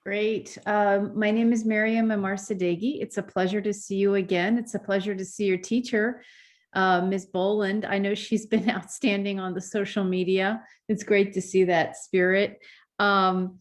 Great. My name is Miriam Amarsadegi. It's a pleasure to see you again. It's a pleasure to see your teacher, Ms. Boland. I know she's been outstanding on the social media. It's great to see that spirit. I'm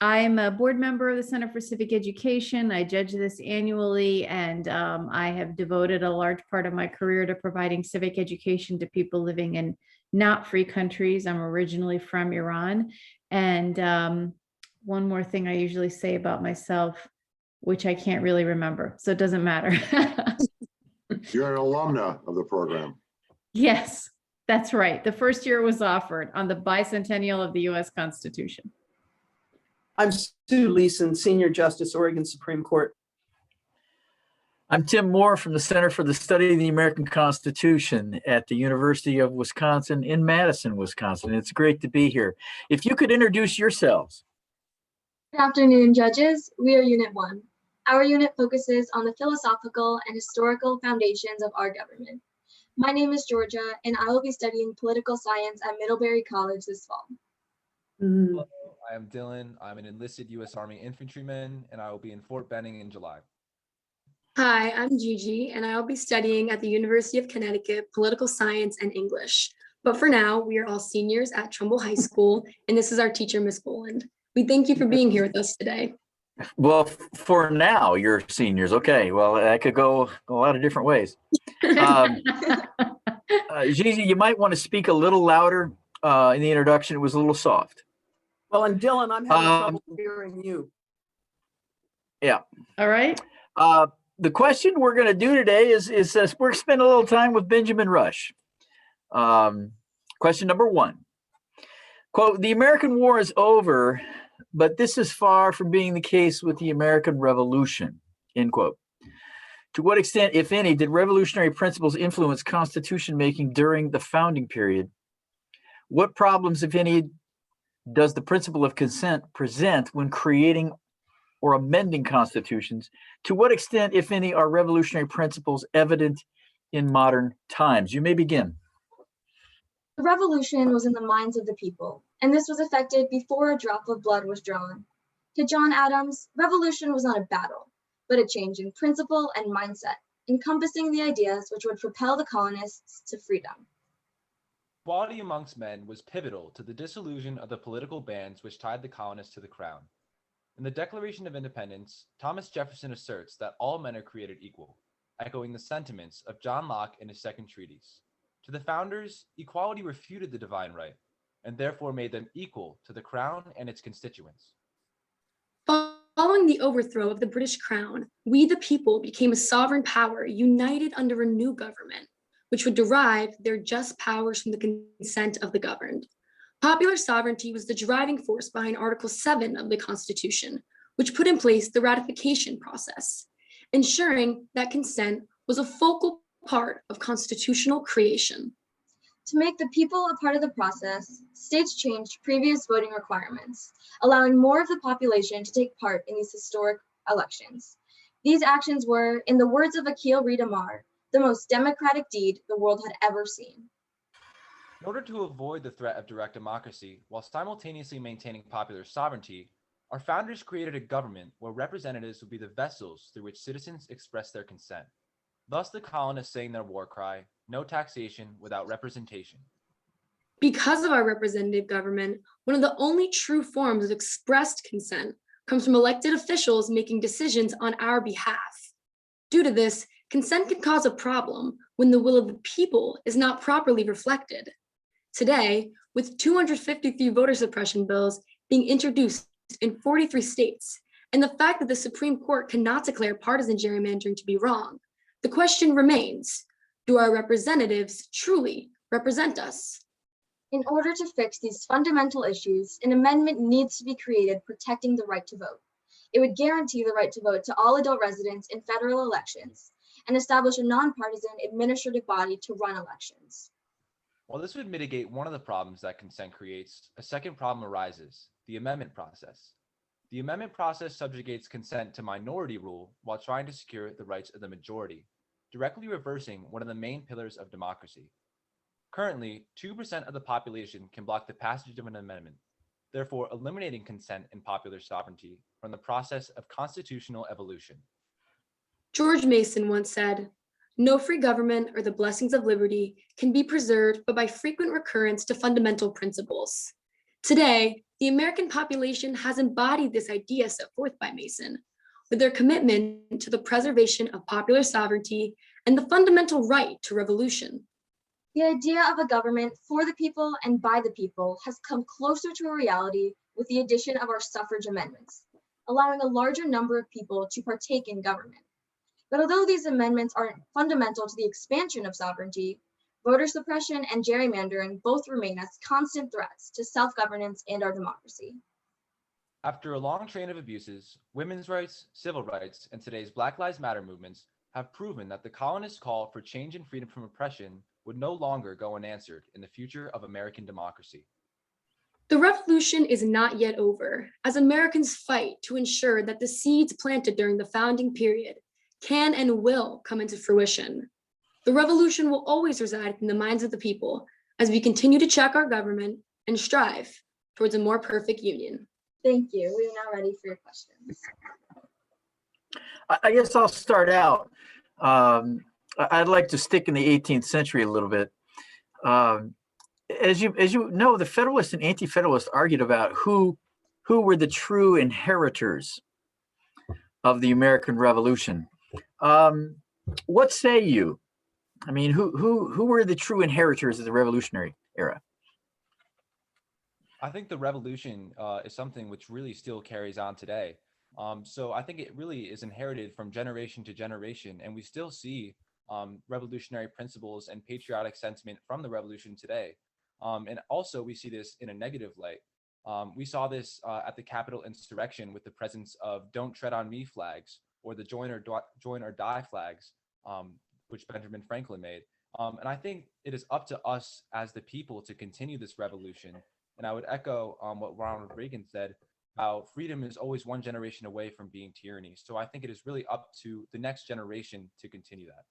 a board member of the Center for Civic Education. I judge this annually, and I have devoted a large part of my career to providing civic education to people living in not free countries. I'm originally from Iran. And one more thing I usually say about myself, which I can't really remember, so it doesn't matter. You're an alumna of the program. Yes, that's right. The first year was offered on the bicentennial of the U.S. Constitution. I'm Sue Leeson, Senior Justice, Oregon Supreme Court. I'm Tim Moore from the Center for the Study of the American Constitution at the University of Wisconsin in Madison, Wisconsin. It's great to be here. If you could introduce yourselves. Good afternoon, judges. We are Unit 1. Our unit focuses on the philosophical and historical foundations of our government. My name is Georgia, and I will be studying political science at Middlebury College this fall. Hello, I am Dylan. I'm an enlisted U.S. Army infantryman, and I will be in Fort Benning in July. Hi, I'm Gigi, and I'll be studying at the University of Connecticut, political science and English. But for now, we are all seniors at Trumbull High School, and this is our teacher, Ms. Boland. We thank you for being here with us today. Well, for now, you're seniors. Okay, well, that could go a lot of different ways. Gigi, you might want to speak a little louder in the introduction. It was a little soft. Well, and Dylan, I'm having trouble hearing you. Yeah. All right. The question we're going to do today is we're going to spend a little time with Benjamin Rush. Question number 1. Quote, the American War is over, but this is far from being the case with the American Revolution, end quote. To what extent, if any, did revolutionary principles influence constitution making during the founding period? What problems, if any, does the principle of consent present when creating or amending constitutions? To what extent, if any, are revolutionary principles evident in modern times? You may begin. The revolution was in the minds of the people, and this was effected before a drop of blood was drawn. To John Adams, revolution was not a battle, but a change in principle and mindset, encompassing the ideas which would propel the colonists to freedom. Equality amongst men was pivotal to the dissolution of the political bands which tied the colonists to the crown. In the Declaration of Independence, Thomas Jefferson asserts that all men are created equal, echoing the sentiments of John Locke in his second treatise. To the founders, equality refuted the divine right, and therefore made them equal to the crown and its constituents. Following the overthrow of the British crown, we the people became a sovereign power united under a new government, which would derive their just powers from the consent of the governed. Popular sovereignty was the driving force behind Article 7 of the Constitution, which put in place the ratification process, ensuring that consent was a focal part of constitutional creation. To make the people a part of the process, states changed previous voting requirements, allowing more of the population to take part in these historic elections. These actions were, in the words of Akil Reed Amar, the most democratic deed the world had ever seen. In order to avoid the threat of direct democracy while simultaneously maintaining popular sovereignty, our founders created a government where representatives would be the vessels through which citizens expressed their consent. Thus the colonists sang their war cry, no taxation without representation. Because of our representative government, one of the only true forms of expressed consent comes from elected officials making decisions on our behalf. Due to this, consent can cause a problem when the will of the people is not properly reflected. Today, with 253 voter suppression bills being introduced in 43 states, and the fact that the Supreme Court cannot declare partisan gerrymandering to be wrong, the question remains, do our representatives truly represent us? In order to fix these fundamental issues, an amendment needs to be created protecting the right to vote. It would guarantee the right to vote to all adult residents in federal elections and establish a nonpartisan administrative body to run elections. While this would mitigate one of the problems that consent creates, a second problem arises, the amendment process. The amendment process subjugates consent to minority rule while trying to secure the rights of the majority, directly reversing one of the main pillars of democracy. Currently, 2% of the population can block the passage of an amendment. therefore eliminating consent and popular sovereignty from the process of constitutional evolution. George Mason once said, "No free government or the blessings of liberty can be preserved but by frequent recurrence to fundamental principles." Today, the American population has embodied this idea set forth by Mason, with their commitment to the preservation of popular sovereignty and the fundamental right to revolution. The idea of a government for the people and by the people has come closer to a reality with the addition of our suffrage amendments, allowing a larger number of people to partake in government. But although these amendments aren't fundamental to the expansion of sovereignty, voter suppression and gerrymandering both remain as constant threats to self-governance and our democracy. After a long train of abuses, women's rights, civil rights, and today's Black Lives Matter movements have proven that the colonists' call for change and freedom from oppression would no longer go unanswered in the future of American democracy. The revolution is not yet over, as Americans fight to ensure that the seeds planted during the founding period can and will come into fruition. The revolution will always reside in the minds of the people as we continue to check our government and strive towards a more perfect union. Thank you. We are now ready for your questions. I guess I'll start out. I'd like to stick in the 18th century a little bit. As you know, the Federalists and Anti-Federalists argued about who were the true inheritors of the American Revolution. What say you? I mean, who were the true inheritors of the Revolutionary era? I think the revolution is something which really still carries on today. So I think it really is inherited from generation to generation, and we still see revolutionary principles and patriotic sentiment from the revolution today. And also we see this in a negative light. We saw this at the Capitol insurrection with the presence of "Don't Tread on Me" flags, or the join or die flags, which Benjamin Franklin made. And I think it is up to us as the people to continue this revolution. And I would echo what Ronald Reagan said, how freedom is always one generation away from being tyranny. So I think it is really up to the next generation to continue that.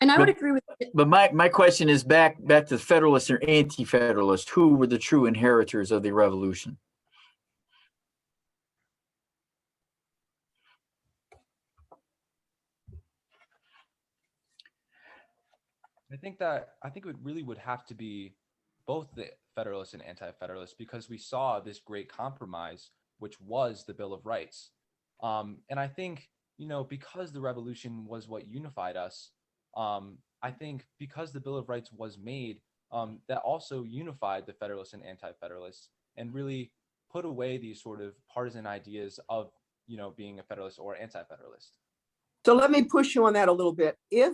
And I would agree with it. But my question is back to Federalists or Anti-Federalists. Who were the true inheritors of the revolution? I think it really would have to be both the Federalists and Anti-Federalists, because we saw this great compromise, which was the Bill of Rights. And I think, because the revolution was what unified us, I think because the Bill of Rights was made, that also unified the Federalists and Anti-Federalists and really put away these sort of partisan ideas of, being a Federalist or Anti-Federalist. So let me push you on that a little bit. If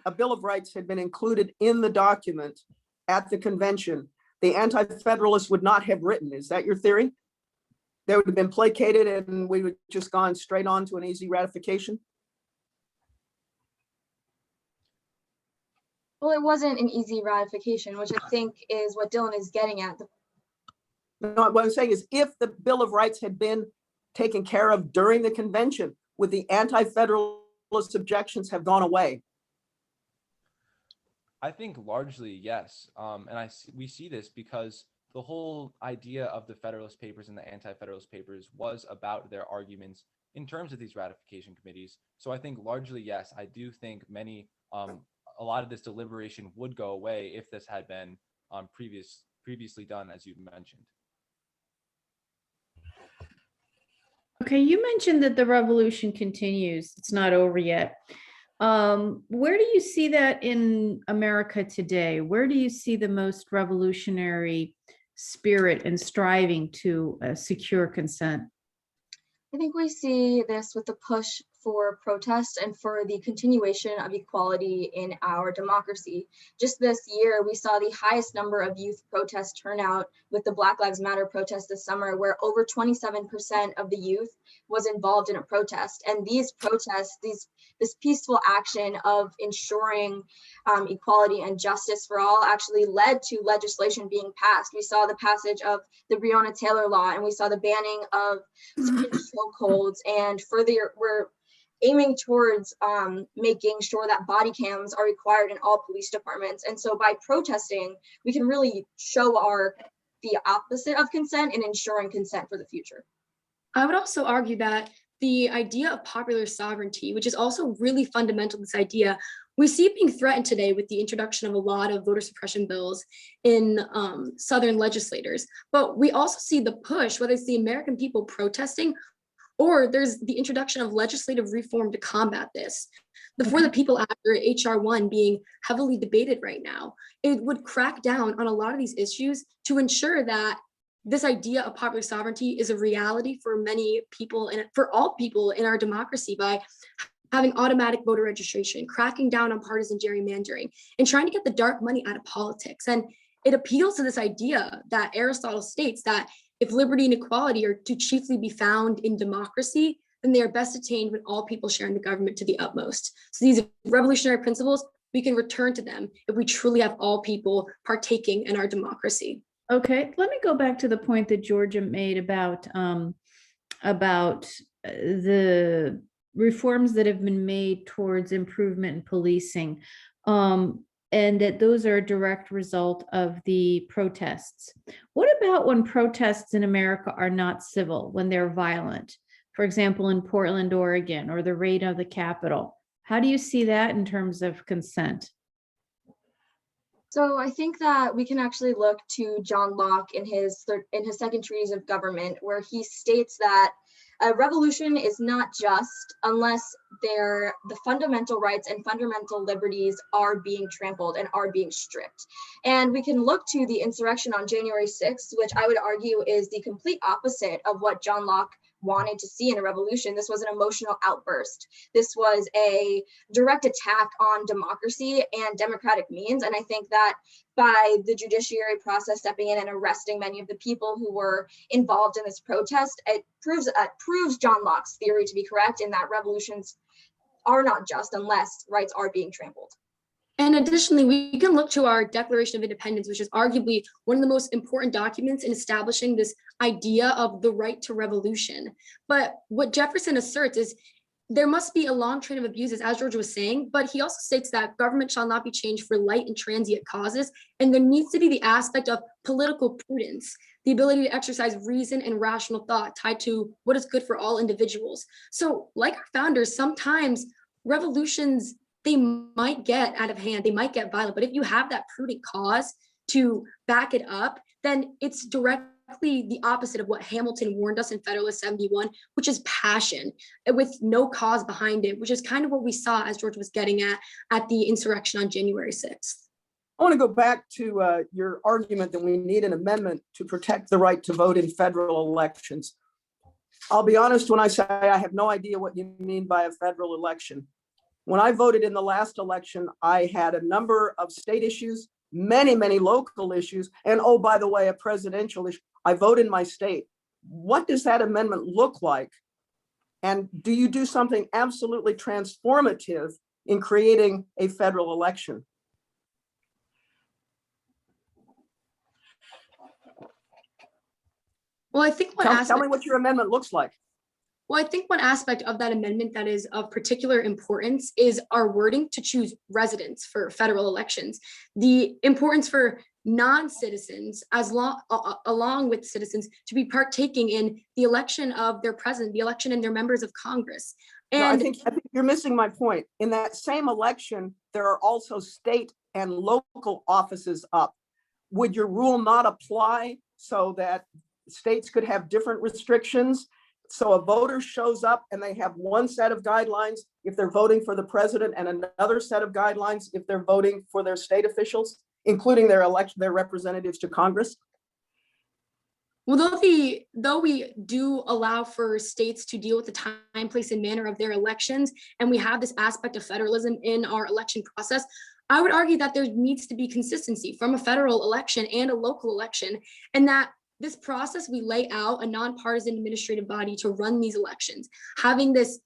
a Bill of Rights had been included in the document at the convention, the Anti-Federalists would not have written. Is that your theory? They would have been placated and we would just gone straight on to an easy ratification? Well, it wasn't an easy ratification, which I think is what Dylan is getting at. No, what I'm saying is if the Bill of Rights had been taken care of during the convention, would the Anti-Federalist objections have gone away? I think largely yes, and we see this because the whole idea of the Federalist Papers and the Anti-Federalist Papers was about their arguments in terms of these ratification committees. So I think largely yes, I do think a lot of this deliberation would go away if this had been previously done, as you mentioned. Okay, you mentioned that the revolution continues. It's not over yet. Where do you see that in America today? Where do you see the most revolutionary spirit and striving to secure consent? I think we see this with the push for protest and for the continuation of equality in our democracy. Just this year, we saw the highest number of youth protest turnout with the Black Lives Matter protest this summer, where over 27% of the youth was involved in a protest. And these protests, this peaceful action of ensuring equality and justice for all actually led to legislation being passed. We saw the passage of the Breonna Taylor law, and we saw the banning of chokeholds, and further, we're aiming towards making sure that body cams are required in all police departments. And so by protesting, we can really show our the opposite of consent and ensuring consent for the future. I would also argue that the idea of popular sovereignty, which is also really fundamental to this idea, we see it being threatened today with the introduction of a lot of voter suppression bills in Southern legislators. But we also see the push, whether it's the American people protesting or there's the introduction of legislative reform to combat this. The For the People Act, or HR 1, being heavily debated right now, it would crack down on a lot of these issues to ensure that this idea of popular sovereignty is a reality for many people and for all people in our democracy by having automatic voter registration, cracking down on partisan gerrymandering, and trying to get the dark money out of politics. And it appeals to this idea that Aristotle states that if liberty and equality are to chiefly be found in democracy, then they are best attained when all people share in the government to the utmost. So these revolutionary principles, we can return to them if we truly have all people partaking in our democracy. Okay, let me go back to the point that Georgia made about the reforms that have been made towards improvement in policing, and that those are a direct result of the protests. What about when protests in America are not civil, when they're violent? For example, in Portland, Oregon, or the raid of the Capitol. How do you see that in terms of consent? So I think that we can actually look to John Locke in his Second Treatise of Government, where he states that a revolution is not just unless the fundamental rights and fundamental liberties are being trampled and are being stripped. And we can look to the insurrection on January 6th, which I would argue is the complete opposite of what John Locke wanted to see in a revolution. This was an emotional outburst. This was a direct attack on democracy and democratic means. And I think that by the judiciary process stepping in and arresting many of the people who were involved in this protest, it proves John Locke's theory to be correct in that revolutions are not just unless rights are being trampled. And additionally, we can look to our Declaration of Independence, which is arguably one of the most important documents in establishing this idea of the right to revolution. But what Jefferson asserts is there must be a long train of abuses, as George was saying, but he also states that government shall not be changed for light and transient causes. And there needs to be the aspect of political prudence, the ability to exercise reason and rational thought tied to what is good for all individuals. So like our founders, sometimes revolutions, they might get out of hand, they might get violent, but if you have that prudent cause to back it up, then it's directly the opposite of what Hamilton warned us in Federalist 71, which is passion with no cause behind it, which is kind of what we saw, as George was getting at the insurrection on January 6th. I want to go back to your argument that we need an amendment to protect the right to vote in federal elections. I'll be honest when I say I have no idea what you mean by a federal election. When I voted in the last election, I had a number of state issues, many, many local issues, and oh, by the way, a presidential issue. I vote in my state. What does that amendment look like? And do you do something absolutely transformative in creating a federal election? Well, I think tell me what your amendment looks like. Well, I think one aspect of that amendment that is of particular importance is our wording to choose residents for federal elections. The importance for non-citizens along with citizens to be partaking in the election of their president, the election and their members of Congress. And no, I think you're missing my point. In that same election, there are also state and local offices up. Would your rule not apply so that states could have different restrictions? So a voter shows up and they have one set of guidelines if they're voting for the president and another set of guidelines if they're voting for their state officials, including their representatives to Congress. Well, though we do allow for states to deal with the time, place, and manner of their elections, and we have this aspect of federalism in our election process, I would argue that there needs to be consistency from a federal election and a local election, and that this process, we lay out a nonpartisan administrative body to run these elections, having this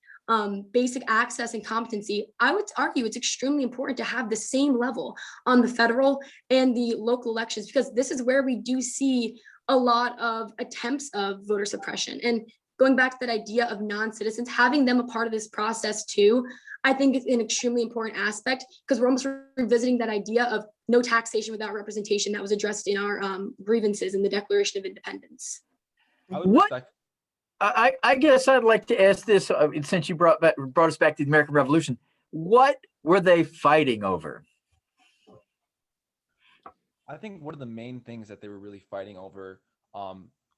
basic access and competency. I would argue it's extremely important to have the same level on the federal and the local elections, because this is where we do see a lot of attempts of voter suppression. And going back to that idea of non-citizens, having them a part of this process too, I think is an extremely important aspect, because we're almost revisiting that idea of no taxation without representation that was addressed in our grievances in the Declaration of Independence. I would What? respect. I guess I'd like to ask this, since you brought us back to the American Revolution. What were they fighting over? I think one of the main things that they were really fighting over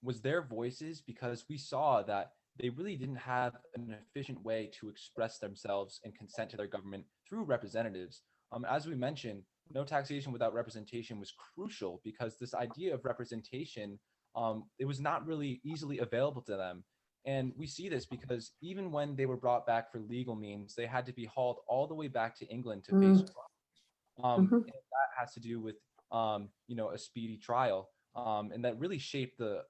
was their voices, because we saw that they really didn't have an efficient way to express themselves and consent to their government through representatives. As we mentioned, no taxation without representation was crucial, because this idea of representation, it was not really easily available to them. And we see this because even when they were brought back for legal means, they had to be hauled all the way back to England to face trial. And that has to do with a speedy trial, and that really shaped a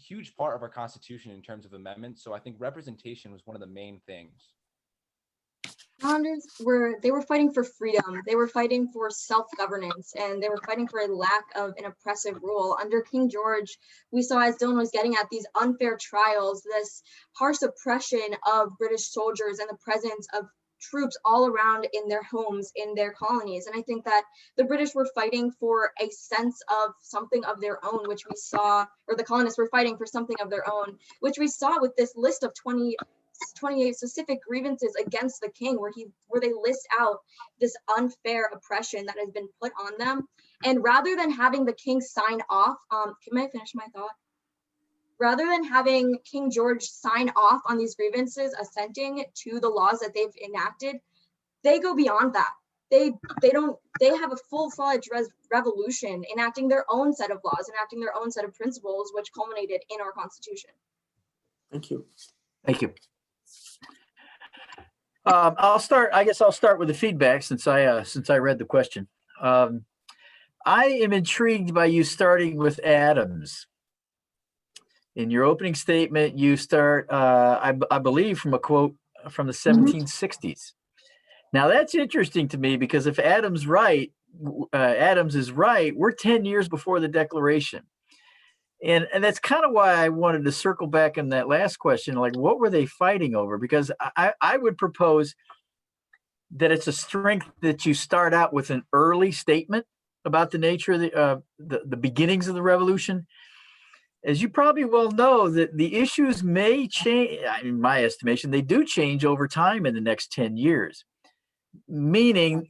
huge part of our Constitution in terms of amendments. So I think representation was one of the main things. Founders were fighting for freedom. They were fighting for self-governance, and they were fighting for a lack of an oppressive rule. Under King George, we saw, as Dylan was getting at, these unfair trials, this harsh oppression of British soldiers, and the presence of troops all around in their homes, in their colonies. And I think that the British were fighting for a sense of something of their own, which we saw, or the colonists were fighting for something of their own, which we saw with this list of 28 specific grievances against the king, where they list out this unfair oppression that has been put on them. And rather than having the king sign off, can I finish my thought? Rather than having King George sign off on these grievances, assenting to the laws that they've enacted, they go beyond that. They have a full-fledged revolution, enacting their own set of laws, enacting their own set of principles, which culminated in our Constitution. Thank you. Thank you. I'll start with the feedback, since I read the question. I am intrigued by you starting with Adams. In your opening statement, you start, I believe, from a quote from the 1760s. Now that's interesting to me, because if Adams is right, we're 10 years before the Declaration. And that's kind of why I wanted to circle back on that last question, like, what were they fighting over? Because I would propose that it's a strength that you start out with an early statement about the nature of the beginnings of the revolution. As you probably well know, that the issues may change. In my estimation, they do change over time in the next 10 years, meaning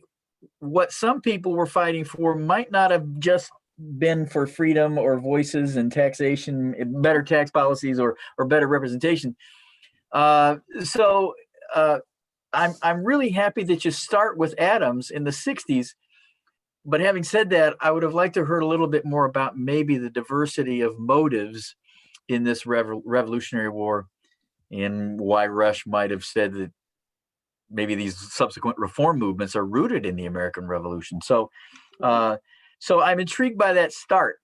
what some people were fighting for might not have just been for freedom or voices and taxation, better tax policies, or better representation. So I'm really happy that you start with Adams in the 60s. But having said that, I would have liked to hear a little bit more about maybe the diversity of motives in this Revolutionary War, and why Rush might have said that maybe these subsequent reform movements are rooted in the American Revolution. So I'm intrigued by that start.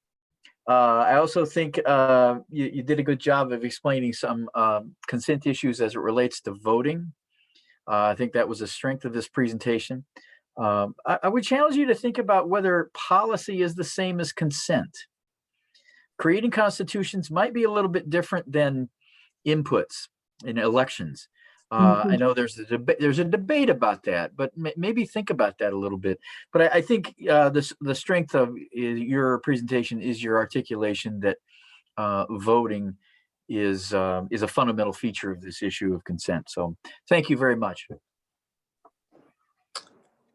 I also think you did a good job of explaining some consent issues as it relates to voting. I think that was a strength of this presentation. I would challenge you to think about whether policy is the same as consent. Creating constitutions might be a little bit different than inputs in elections. I know there's a debate about that, but maybe think about that a little bit. But I think the strength of your presentation is your articulation that voting is a fundamental feature of this issue of consent. So thank you very much.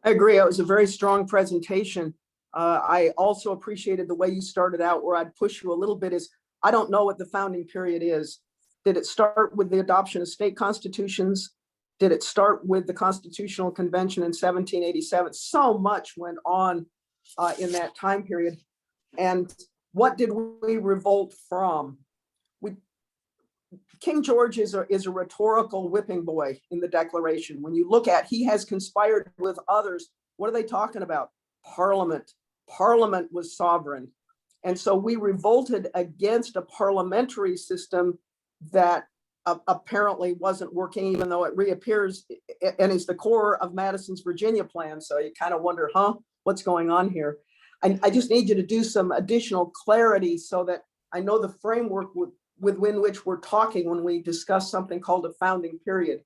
I agree. It was a very strong presentation. I also appreciated the way you started out, where I'd push you a little bit, is I don't know what the founding period is. Did it start with the adoption of state constitutions? Did it start with the Constitutional Convention in 1787? So much went on in that time period. And what did we revolt from? King George is a rhetorical whipping boy in the Declaration. When you look at, he has conspired with others. What are they talking about? Parliament. Parliament was sovereign. And so we revolted against a parliamentary system that apparently wasn't working, even though it reappears and is the core of Madison's Virginia plan. So you kind of wonder, what's going on here? I just need you to do some additional clarity so that I know the framework within which we're talking when we discuss something called a founding period.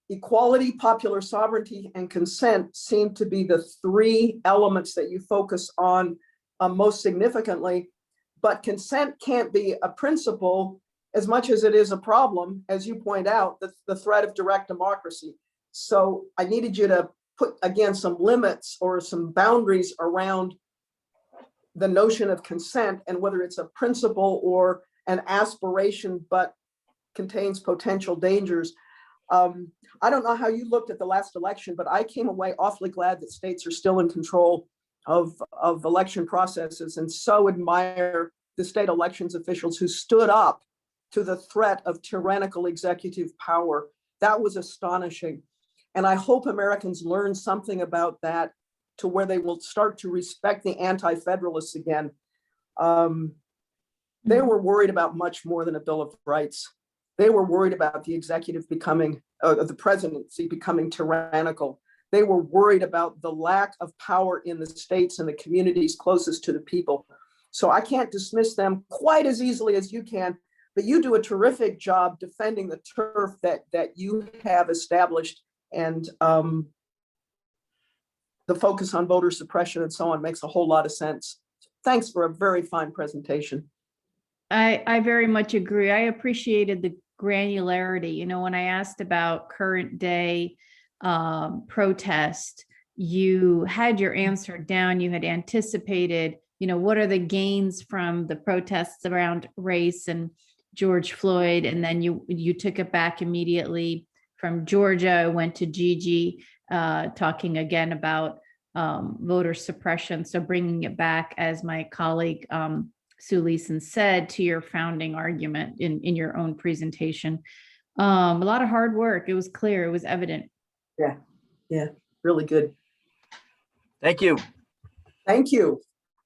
Equality, popular sovereignty, and consent seem to be the three elements that you focus on most significantly, but consent can't be a principle as much as it is a problem, as you point out, the threat of direct democracy. So I needed you to put, again, some limits or some boundaries around the notion of consent and whether it's a principle or an aspiration, but contains potential dangers. I don't know how you looked at the last election, but I came away awfully glad that states are still in control of election processes, and so admire the state elections officials who stood up to the threat of tyrannical executive power. That was astonishing. And I hope Americans learn something about that to where they will start to respect the Anti-Federalists again. They were worried about much more than a Bill of Rights. They were worried about the executive becoming, the presidency becoming tyrannical. They were worried about the lack of power in the states and the communities closest to the people. So I can't dismiss them quite as easily as you can, but you do a terrific job defending the turf that you have established, and the focus on voter suppression and so on makes a whole lot of sense. Thanks for a very fine presentation. I very much agree. I appreciated the granularity. You know, when I asked about current day protest, you had your answer down. You had anticipated, you know, what are the gains from the protests around race and George Floyd, and then you took it back immediately from Georgia, went to Gigi, talking again about voter suppression. So bringing it back, as my colleague Sue Leeson said, to your founding argument in your own presentation. A lot of hard work. It was clear. It was evident. Yeah, really good. Thank you. Thank you.